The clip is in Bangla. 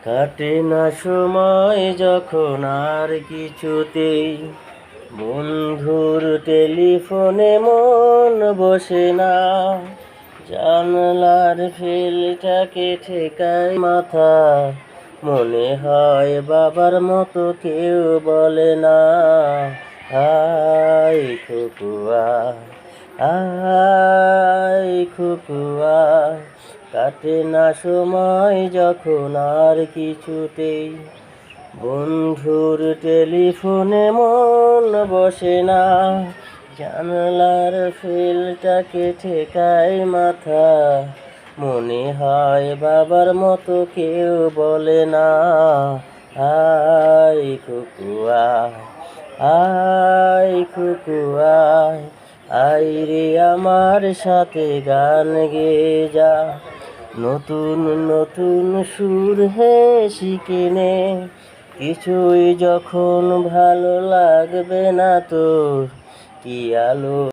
কাটে না সময় যখন আর কিছুতেই, বন্ধুর টেলিফোনে মন বসে না। জানলার ফেলটাকে ঠেকায় মাথা, মনে হয় বাবার মতো কেউ বলে না। আয় খোকুয়া, আয় খোকুয়া, কাটে না সময় যখন আর কিছুতেই, বন্ধুর টেলিফোনে মন বসে না। জানলার ফেলটাকে ঠেকায় মাথা, মনে হয় বাবার মতো কেউ বলে না। আয় খোকুয়া, আয় খোকুয়া, আয় রে আমার সাথে গান গেয়ে যা। নতুন নতুন সুর হে শিখে নে, কিছুই যখন ভালো লাগবে না তোর, কি আলো